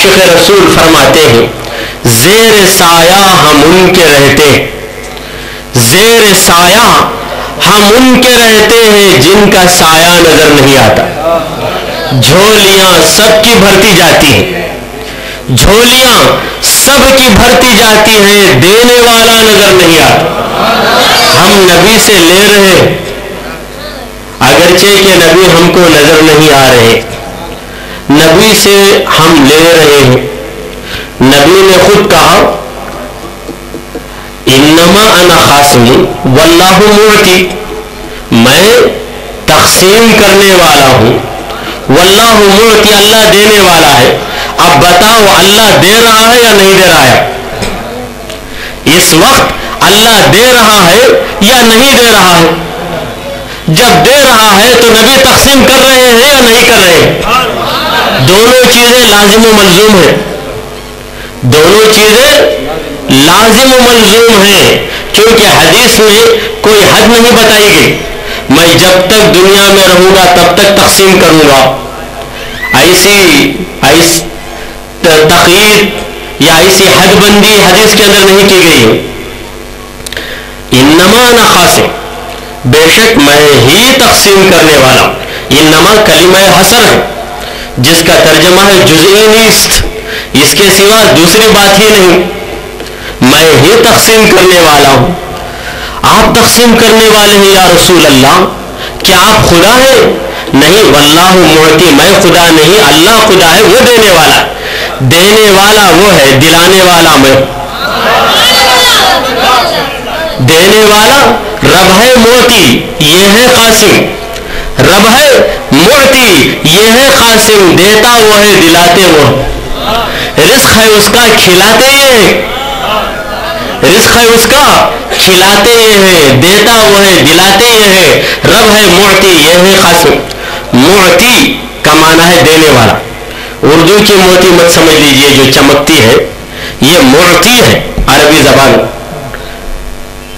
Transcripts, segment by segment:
عاشق رسول فرماتے ہیں زیر سایہ ہم ان کے رہتے، زیر سایہ ہم ان کے رہتے ہیں جن کا سایہ نظر نہیں آتا. جھولیاں سب کی بھرتی جاتی ہیں، جھولیاں سب کی بھرتی جاتی ہیں، دینے والا نظر نہیں آتا. ہم نبی سے لے رہے اگرچہ کہ نبی ہم کو نظر نہیں آ رہے، نبی سے ہم لے رہے ہیں. نبی نے خود کہا انما انا قاسم واللہ معطی، میں تقسیم کرنے والا ہوں، واللہ معطی، اللہ دینے والا ہے. اب بتاؤ اللہ دے رہا ہے یا نہیں دے رہا ہے؟ اس وقت اللہ دے رہا ہے یا نہیں دے رہا ہے؟ جب دے رہا ہے تو نبی تقسیم کر رہے ہیں یا نہیں کر رہے ہیں؟ دونوں چیزیں لازم و ملزوم ہیں، دونوں چیزیں لازم و ملزوم ہیں، کیونکہ حدیث میں کوئی حد نہیں بتائی گئی. میں جب تک دنیا میں رہوں گا تب تک تقسیم کروں گا، ایسی تقیید یا ایسی حد بندی حدیث کے اندر نہیں کی گئی ہے. انما انا قاسم، بے شک میں ہی تقسیم کرنے والا. انما کلمہ حصر ہے جس کا ترجمہ ہے جزئی نیست، اس کے سوا دوسری بات ہی نہیں. میں ہی تقسیم کرنے والا ہوں. آپ تقسیم کرنے والے ہیں یا رسول اللہ، کیا آپ خدا ہیں؟ نہیں، واللہ معطی، میں خدا نہیں، اللہ خدا ہے، وہ دینے والا ہے. دینے والا وہ ہے، دلانے والا میں. دینے والا رب ہے معطی، یہ ہے قاسم. رب ہے معطی، یہ ہے قاسم. دیتا وہ ہے، دلاتے وہ. رزق ہے اس کا، کھلاتے یہ ہے. رزق ہے اس کا، کھلاتے یہ ہے. دیتا وہ ہے، دلاتے یہ ہے. رب ہے معطی، یہ ہے قاسم. معطی کا معنی ہے دینے والا. اردو کی موتی مت سمجھ لیجئے جو چمکتی ہے، یہ معطی ہے. عربی زبان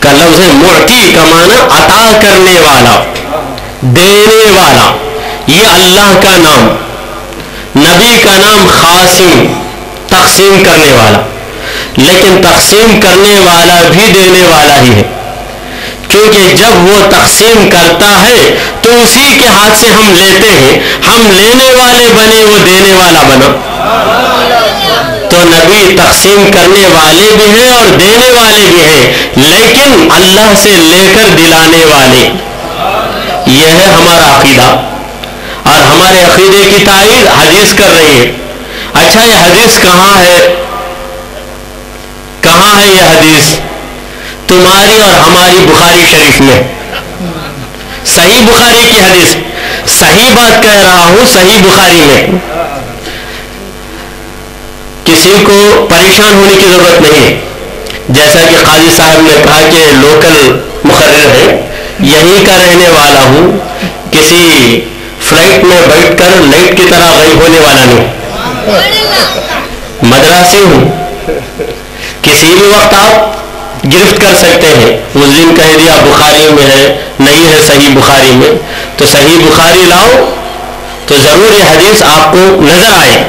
کا لفظ ہے. معطی کا معنی عطا کرنے والا، دینے والا. یہ اللہ کا نام، نبی کا نام قاسم، تقسیم کرنے والا. لیکن تقسیم کرنے والا بھی دینے والا ہی ہے، کیونکہ جب وہ تقسیم کرتا ہے تو اسی کے ہاتھ سے ہم لیتے ہیں. ہم لینے والے بنے، وہ دینے والا بنا. تو نبی تقسیم کرنے والے بھی ہیں اور دینے والے بھی ہیں، لیکن اللہ سے لے کر دلانے والے. یہ ہے ہمارا عقیدہ، اور ہمارے عقیدے کی تائید حدیث کر رہی ہے. اچھا، یہ حدیث کہاں ہے؟ کہاں ہے یہ حدیث؟ تمہاری اور ہماری بخاری شریف میں، صحیح بخاری کی حدیث. صحیح بات کہہ رہا ہوں، صحیح بخاری میں. کسی کو پریشان ہونے کی ضرورت نہیں ہے. جیسا کہ قاضی صاحب نے کہا کہ لوکل مقرر ہے، یہیں کا رہنے والا ہوں، کسی فلائٹ میں بیٹھ کر لائٹ کی طرح غائب ہونے والا نہیں. مدراسی ہوں، کسی بھی وقت آپ گرفت کر سکتے ہیں. اس دن کہہ دیا بخاری میں ہے، نہیں ہے صحیح بخاری میں، تو صحیح بخاری لاؤ تو ضرور یہ حدیث آپ کو نظر آئے.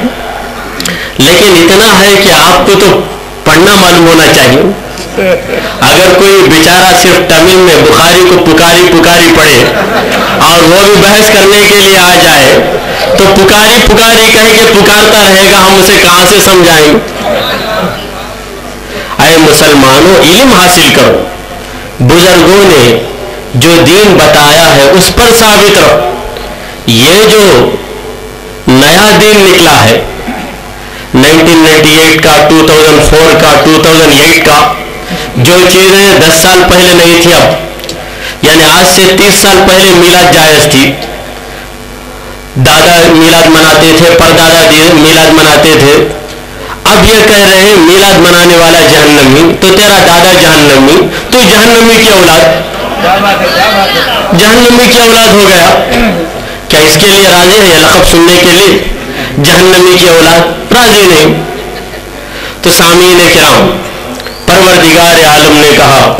لیکن اتنا ہے کہ آپ کو تو پڑھنا معلوم ہونا چاہیے. اگر کوئی بیچارہ صرف تمل میں بخاری کو پکاری پکاری پڑھے اور وہ بھی بحث کرنے کے لیے آ جائے تو پکاری پکاری کہے کہ پکارتا رہے گا، ہم اسے کہاں سے سمجھائیں. اے مسلمانوں، علم حاصل کرو. بزرگوں نے جو دین بتایا ہے اس پر ثابت رہو. یہ جو نیا دین نکلا ہے 1998 کا، 2004 کا، 2008 کا، جو چیزیں 10 سال پہلے نہیں تھی، اب یعنی آج سے 30 سال پہلے میلاد جائز تھی. دادا میلاد مناتے تھے، پردادا میلاد مناتے تھے. اب یہ کہہ رہے ہیں میلاد منانے والا جہنمی، تو تیرا دادا جہنمی، تو جہنمی کی اولاد، جہنمی کی اولاد ہو گیا. کیا اس کے لیے راضی ہے؟ یہ لقب سننے کے لیے جہنمی کی اولاد راضی نہیں. تو سامعین کرام، پروردگار عالم نے کہا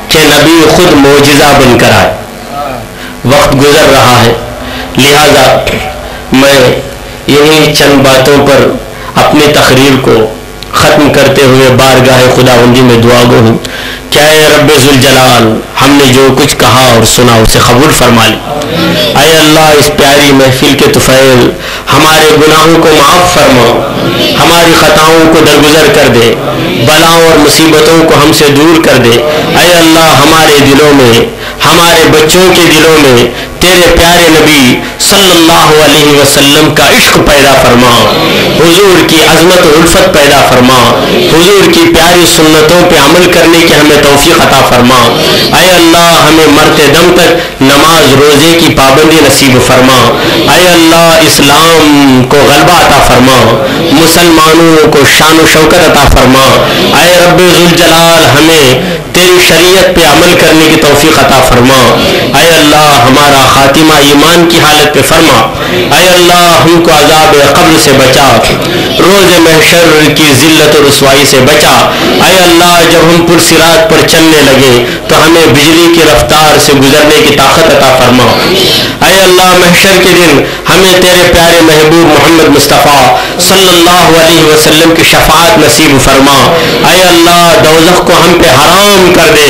کہ نبی خود معجزہ بن کر آئے. وقت گزر رہا ہے، لہذا میں یہی چند باتوں پر اپنی تقریر کو ختم کرتے ہوئے بارگاہ خداوندی میں دعا گو ہوں کہ اے رب ذوالجلال ہم نے جو کچھ کہا اور سنا اسے قبول فرما لی. اے اللہ اس پیاری محفل کے طفیل ہمارے گناہوں کو معاف فرما, ہماری خطاؤں کو درگزر کر دے, بلاؤں اور مصیبتوں کو ہم سے دور کر دے. اے اللہ ہمارے دلوں میں, ہمارے بچوں کے دلوں میں تیرے پیارے نبی صلی اللہ علیہ وسلم کا عشق پیدا فرما, حضور کی عظمت و الفت پیدا فرما, حضور کی پیاری سنتوں پہ عمل کرنے کی ہمیں توفیق عطا فرما. اے اللہ ہمیں مرتے دم تک نماز روزے کی پابندی نصیب فرما. اے اللہ اسلام کو غلبہ عطا فرما, مسلمانوں کو شان و شوکت عطا فرما. اے رب ذوالجلال ہمیں تیری شریعت پہ عمل کرنے کی توفیق عطا فرما. اے اللہ ہمارا خاتمہ ایمان کی حالت پہ فرما. اے اللہ ہم کو عذاب قبر سے بچا, روز محشر کی ذلت و رسوائی سے بچا. اے اللہ جب ہم پرصراط پر چلنے لگے تو ہمیں بجلی کی رفتار سے گزرنے کی طاقت عطا فرما. اے اللہ محشر کے دن ہمیں تیرے پیارے محبوب محمد مصطفیٰ صلی اللہ علیہ وسلم کی شفاعت نصیب فرما. اے اللہ دوزخ کو ہم پہ حرام کر دے,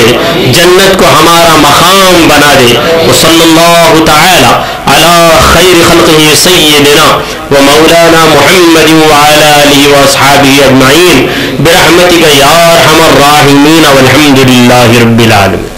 جنت کو ہمارا مقام بنا دے. وصلی اللہ تعالی علی خیر خلقہ سیدنا و مولانا محمد وعلی آلہ واصحابہ اجمعین برحمتک یا ارحم الراحمین والحمد للہ رب العالمین.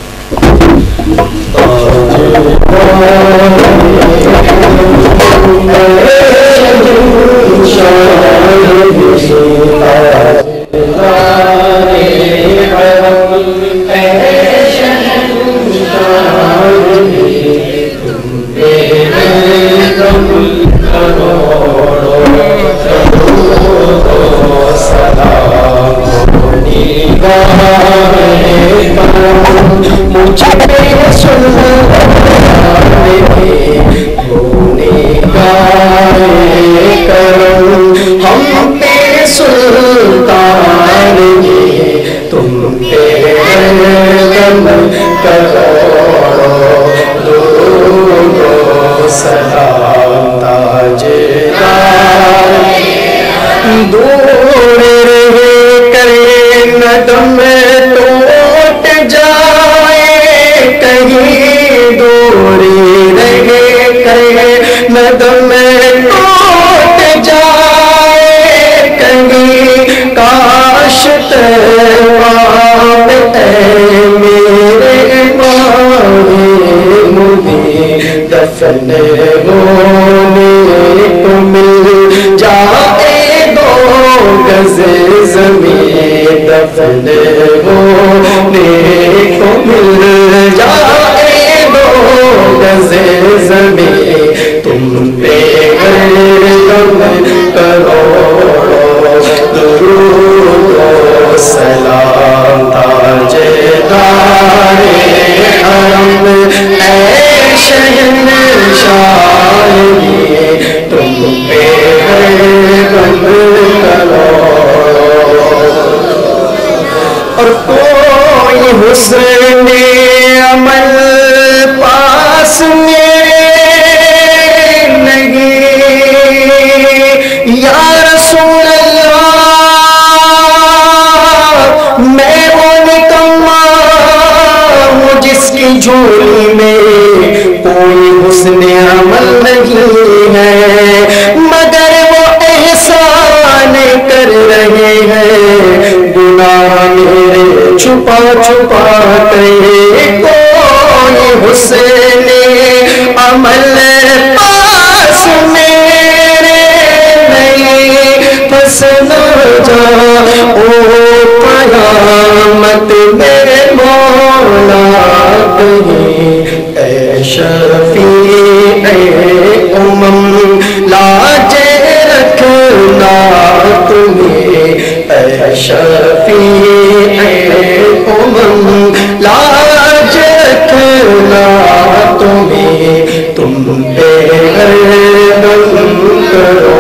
تم پہ گردن کرو